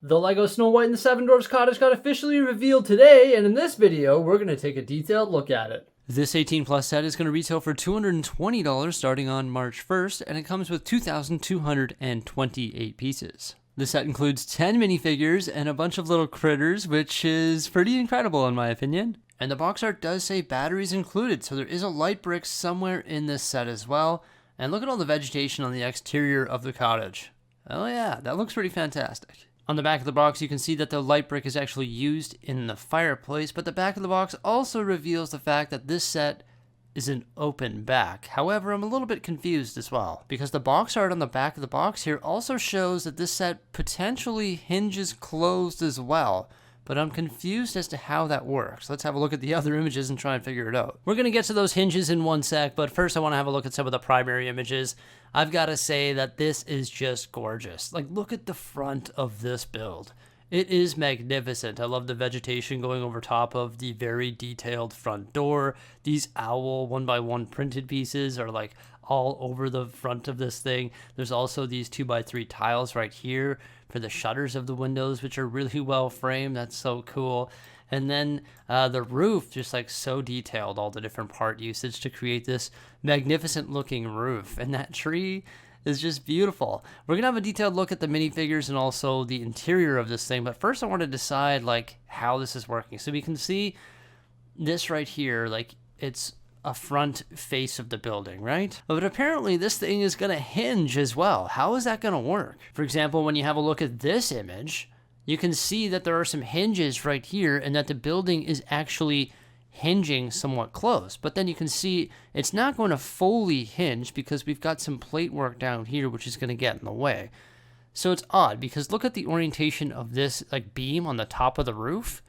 The LEGO Snow White and the Seven Dwarfs cottage got officially revealed today, and in this video, we're going to take a detailed look at it. This 18 plus set is going to retail for $220 starting on March 1st, and it comes with 2,228 pieces. The set includes 10 minifigures and a bunch of little critters, which is pretty incredible in my opinion. And the box art does say batteries included, so there is a light brick somewhere in this set as well. And look at all the vegetation on the exterior of the cottage. Oh yeah, that looks pretty fantastic. On the back of the box, you can see that the light brick is actually used in the fireplace, but the back of the box also reveals the fact that this set is an open back. However, I'm a little bit confused as well, because the box art on the back of the box here also shows that this set potentially hinges closed as well, but I'm confused as to how that works. Let's have a look at the other images and try and figure it out. We're going to get to those hinges in one sec, but first I want to have a look at some of the primary images. I've got to say that this is just gorgeous. Like, look at the front of this build. It is magnificent. I love the vegetation going over top of the very detailed front door. These owl 1x1 printed pieces are like all over the front of this thing. There's also these 2x3 tiles right here for the shutters of the windows, which are really well framed. That's so cool. And then the roof, just like so detailed, all the different part usage to create this magnificent looking roof. And that tree is just beautiful. We're gonna have a detailed look at the minifigures and also the interior of this thing, but first I want to decide like how this is working. So we can see this right here, like it's a front face of the building, right? But apparently this thing is gonna hinge as well. How is that gonna work? For example, when you have a look at this image, you can see that there are some hinges right here and that the building is actually hinging somewhat close. But then you can see it's not going to fully hinge because we've got some plate work down here which is going to get in the way. So it's odd because look at the orientation of this like beam on the top of the roof.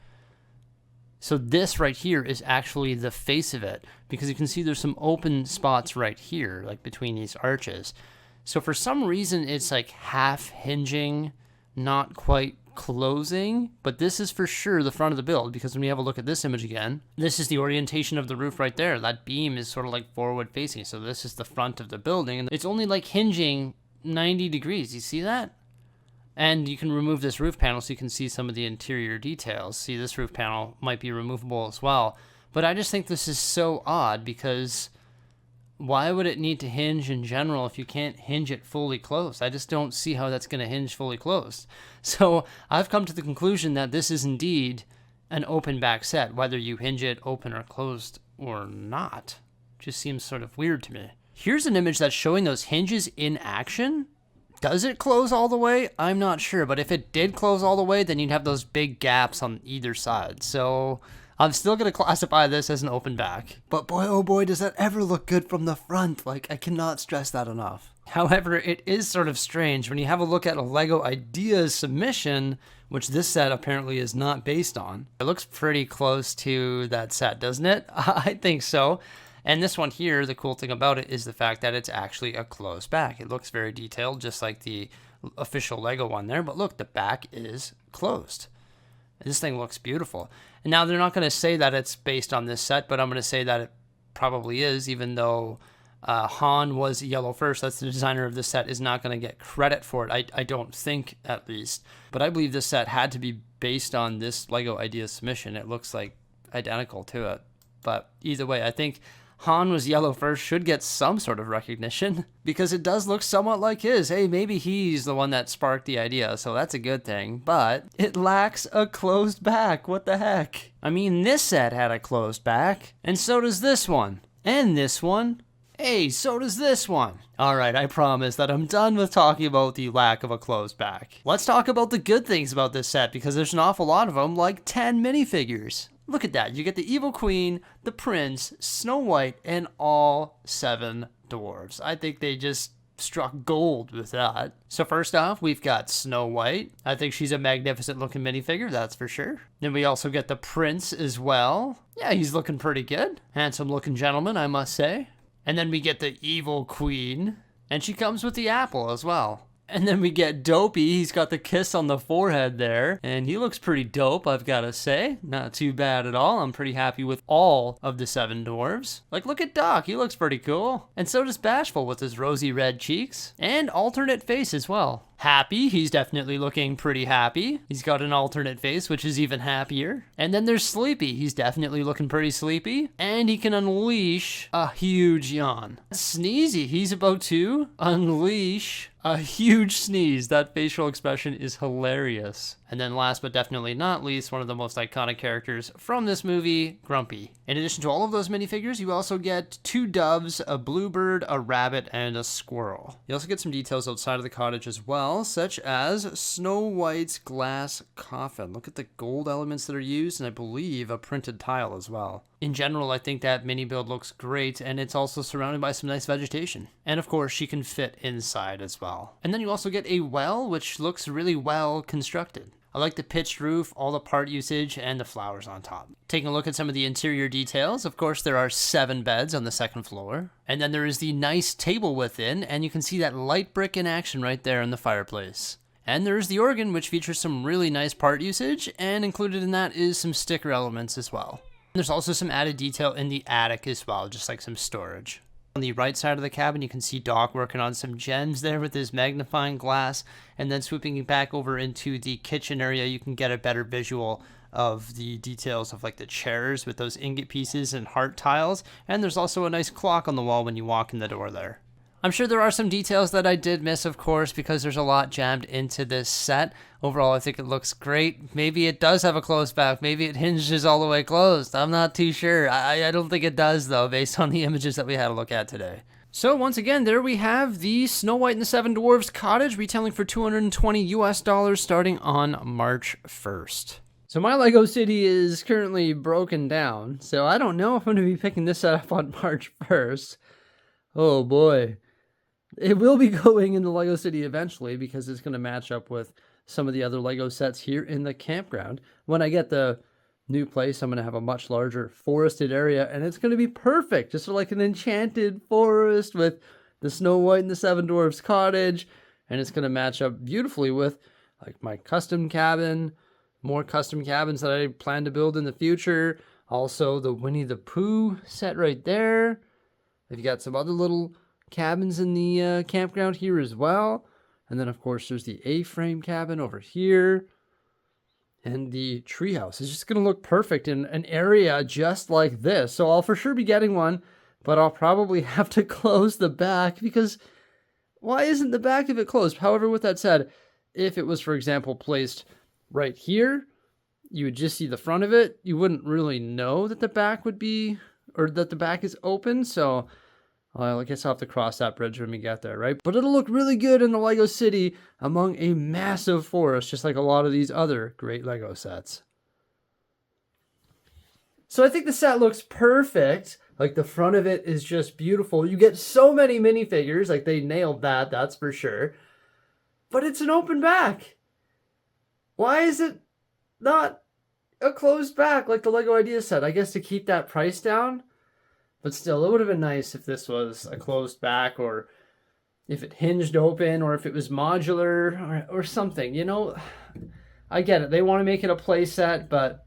So this right here is actually the face of it because you can see there's some open spots right here like between these arches. So for some reason it's like half hinging, not quite closing, but this is for sure the front of the build because when we have a look at this image again, this is the orientation of the roof right there. That beam is sort of like forward facing, so this is the front of the building and it's only like hinging 90 degrees. You see that? And you can remove this roof panel so you can see some of the interior details. See, this roof panel might be removable as well, but I just think this is so odd because why would it need to hinge in general if you can't hinge it fully closed? I just don't see how that's going to hinge fully closed. So I've come to the conclusion that this is indeed an open back set, whether you hinge it open or closed or not. Just seems sort of weird to me. Here's an image that's showing those hinges in action. Does it close all the way? I'm not sure, but if it did close all the way, then you'd have those big gaps on either side. So I'm still going to classify this as an open back. But boy, oh boy, does that ever look good from the front. Like, I cannot stress that enough. However, it is sort of strange when you have a look at a LEGO Ideas submission, which this set apparently is not based on. It looks pretty close to that set, doesn't it? I think so. And this one here, the cool thing about it is the fact that it's actually a closed back. It looks very detailed, just like the official LEGO one there. But look, the back is closed. This thing looks beautiful. And now they're not going to say that it's based on this set, but I'm going to say that it probably is, even though Han was yellow first. That's the designer of this set, is not going to get credit for it. I don't think, at least. But I believe this set had to be based on this LEGO Ideas submission. It looks like identical to it. But either way, I think Han was yellow first should get some sort of recognition because it does look somewhat like his. Hey, maybe he's the one that sparked the idea, so that's a good thing. But it lacks a closed back. What the heck? I mean, this set had a closed back, and so does this one. And this one. Hey, so does this one. Alright, I promise that I'm done with talking about the lack of a closed back. Let's talk about the good things about this set because there's an awful lot of them, like 10 minifigures. Look at that. You get the Evil Queen, the Prince, Snow White, and all 7 dwarves. I think they just struck gold with that. So first off, we've got Snow White. I think she's a magnificent looking minifigure, that's for sure. Then we also get the Prince as well. Yeah, he's looking pretty good. Handsome looking gentleman, I must say. And then we get the Evil Queen. And she comes with the apple as well. And then we get Dopey. He's got the kiss on the forehead there. And he looks pretty dope, I've got to say. Not too bad at all. I'm pretty happy with all of the 7 dwarves. Like, look at Doc. He looks pretty cool. And so does Bashful with his rosy red cheeks. And alternate face as well. Happy, he's definitely looking pretty happy. He's got an alternate face, which is even happier. And then there's Sleepy, he's definitely looking pretty sleepy. And he can unleash a huge yawn. Sneezy, he's about to unleash a huge sneeze. That facial expression is hilarious. And then last but definitely not least, one of the most iconic characters from this movie, Grumpy. In addition to all of those minifigures, you also get 2 doves, a bluebird, a rabbit, and a squirrel. You also get some details outside of the cottage as well, such as Snow White's glass coffin. Look at the gold elements that are used, and I believe a printed tile as well. In general, I think that mini build looks great, and it's also surrounded by some nice vegetation. And of course, she can fit inside as well. And then you also get a well, which looks really well constructed. I like the pitched roof, all the part usage, and the flowers on top. Taking a look at some of the interior details, of course there are 7 beds on the 2nd floor. And then there is the nice table within, and you can see that light brick in action right there in the fireplace. And there's the organ, which features some really nice part usage, and included in that is some sticker elements as well. There's also some added detail in the attic as well, just like some storage. On the right side of the cabin, you can see Doc working on some gems there with his magnifying glass, and then swooping back over into the kitchen area, you can get a better visual of the details of like the chairs with those ingot pieces and heart tiles, and there's also a nice clock on the wall when you walk in the door there. I'm sure there are some details that I did miss, of course, because there's a lot jammed into this set. Overall, I think it looks great. Maybe it does have a closed back. Maybe it hinges all the way closed. I'm not too sure. I don't think it does, though, based on the images that we had a look at today. So once again, there we have the Snow White and the Seven Dwarfs Cottage retailing for $220 US starting on March 1st. So my Lego city is currently broken down, so I don't know if I'm going to be picking this set up on March 1st. Oh boy. It will be going in the Lego City eventually because it's going to match up with some of the other Lego sets here in the campground. When I get the new place, I'm going to have a much larger forested area, and it's going to be perfect. Just like an enchanted forest with the Snow White and the Seven Dwarfs Cottage, and it's going to match up beautifully with like my custom cabin, more custom cabins that I plan to build in the future. Also, the Winnie the Pooh set right there. You've got some other little cabins in the campground here as well. And then, of course, there's the A-frame cabin over here. And the treehouse is just going to look perfect in an area just like this. So I'll for sure be getting one, but I'll probably have to close the back because why isn't the back of it closed? However, with that said, if it was, for example, placed right here, you would just see the front of it. You wouldn't really know that the back would be, or that the back is open. So well, I guess I'll have to cross that bridge when we get there, right? But it'll look really good in the Lego City among a massive forest, just like a lot of these other great Lego sets. So I think the set looks perfect. Like the front of it is just beautiful. You get so many minifigures, like they nailed that, that's for sure. But it's an open back. Why is it not a closed back like the Lego Idea set? I guess to keep that price down. But still, it would have been nice if this was a closed back, or if it hinged open, or if it was modular, or something. You know, I get it. They want to make it a play set, but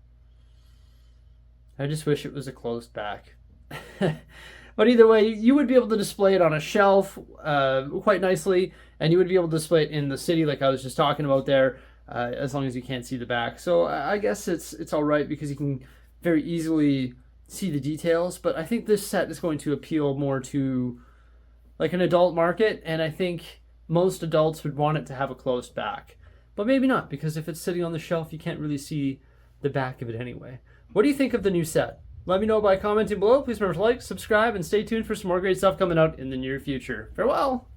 I just wish it was a closed back. But either way, you would be able to display it on a shelf quite nicely, and you would be able to display it in the city like I was just talking about there, as long as you can't see the back. So I guess it's all right because you can very easily see the details, but I think this set is going to appeal more to like an adult market, and I think most adults would want it to have a closed back. But maybe not, because if it's sitting on the shelf, you can't really see the back of it anyway. What do you think of the new set? Let me know by commenting below. Please remember to like, subscribe, and stay tuned for some more great stuff coming out in the near future. Farewell!